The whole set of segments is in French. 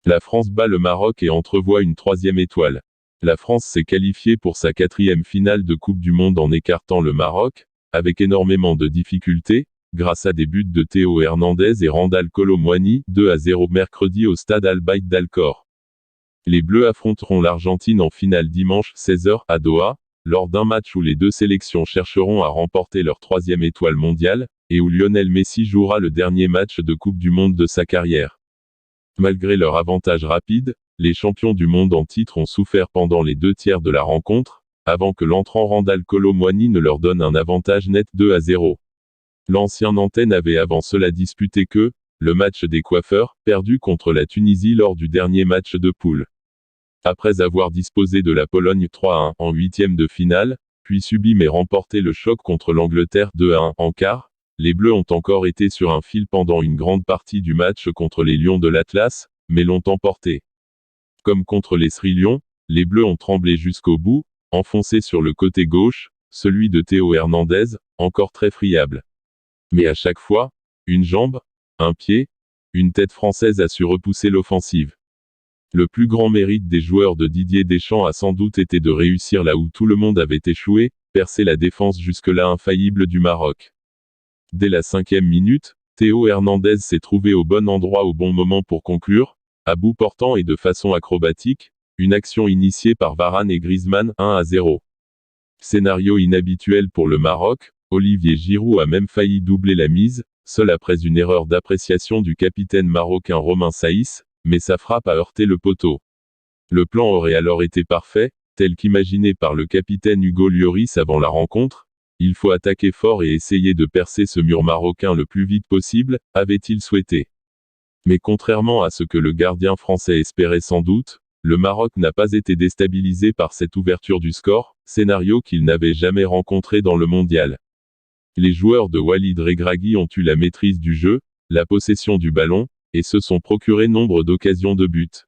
La France bat le Maroc et entrevoit une troisième étoile. La France s'est qualifiée pour sa 4e finale de Coupe du Monde en écartant le Maroc, avec énormément de difficultés, grâce à des buts de Théo Hernandez et Randal Kolo Muani, 2-0 mercredi au stade Al Bayt d'Al Khor. Les Bleus affronteront l'Argentine en finale dimanche 16h à Doha, lors d'un match où les deux sélections chercheront à remporter leur 3e étoile mondiale, et où Lionel Messi jouera le dernier match de Coupe du Monde de sa carrière. Malgré leur avantage rapide, les champions du monde en titre ont souffert pendant les 2 tiers de la rencontre, avant que l'entrant Randal Kolo Muani ne leur donne un avantage net 2-0. L'ancien nantais n'avait avant cela disputé que le match des coiffeurs, perdu contre la Tunisie lors du dernier match de poule. Après avoir disposé de la Pologne 3-1 en 8e de finale, puis subi mais remporté le choc contre l'Angleterre 2-1 en quart, les Bleus ont encore été sur un fil pendant une grande partie du match contre les Lions de l'Atlas, mais l'ont emporté. Comme contre les Sri Lions, les Bleus ont tremblé jusqu'au bout, enfoncés sur le côté gauche, celui de Théo Hernandez, encore très friable. Mais à chaque fois, une jambe, un pied, une tête française a su repousser l'offensive. Le plus grand mérite des joueurs de Didier Deschamps a sans doute été de réussir là où tout le monde avait échoué, percer la défense jusque-là infaillible du Maroc. Dès la 5e minute, Théo Hernandez s'est trouvé au bon endroit au bon moment pour conclure, à bout portant et de façon acrobatique, une action initiée par Varane et Griezmann 1-0. Scénario inhabituel pour le Maroc, Olivier Giroud a même failli doubler la mise, seul après une erreur d'appréciation du capitaine marocain Romain Saïs, mais sa frappe a heurté le poteau. Le plan aurait alors été parfait, tel qu'imaginé par le capitaine Hugo Lloris avant la rencontre. Il faut attaquer fort et essayer de percer ce mur marocain le plus vite possible, avait-il souhaité. Mais contrairement à ce que le gardien français espérait sans doute, le Maroc n'a pas été déstabilisé par cette ouverture du score, scénario qu'il n'avait jamais rencontré dans le mondial. Les joueurs de Walid Regragui ont eu la maîtrise du jeu, la possession du ballon, et se sont procuré nombre d'occasions de but.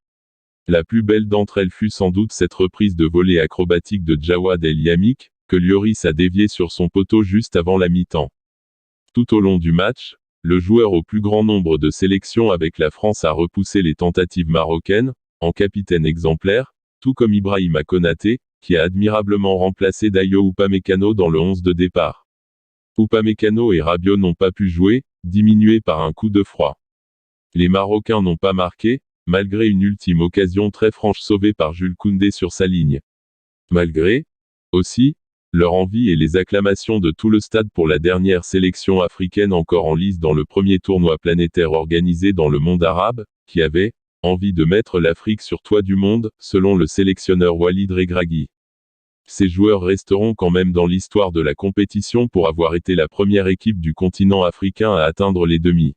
La plus belle d'entre elles fut sans doute cette reprise de volée acrobatique de Djawad El Yamik, que Lloris a dévié sur son poteau juste avant la mi-temps. Tout au long du match, le joueur au plus grand nombre de sélections avec la France a repoussé les tentatives marocaines, en capitaine exemplaire, tout comme Ibrahima Konaté, qui a admirablement remplacé Dayo Upamecano dans le 11 de départ. Upamecano et Rabiot n'ont pas pu jouer, diminués par un coup de froid. Les Marocains n'ont pas marqué, malgré une ultime occasion très franche sauvée par Jules Koundé sur sa ligne. Malgré, aussi, leur envie et les acclamations de tout le stade pour la dernière sélection africaine encore en lice dans le premier tournoi planétaire organisé dans le monde arabe, qui avait envie de mettre l'Afrique sur toit du monde, selon le sélectionneur Walid Regragui. Ces joueurs resteront quand même dans l'histoire de la compétition pour avoir été la première équipe du continent africain à atteindre les demi.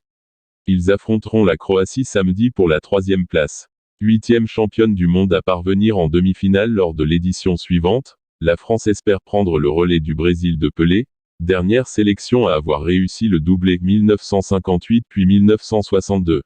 Ils affronteront la Croatie samedi pour la 3e place. 8e championne du monde à parvenir en demi-finale lors de l'édition suivante, la France espère prendre le relais du Brésil de Pelé, dernière sélection à avoir réussi le doublé 1958 puis 1962.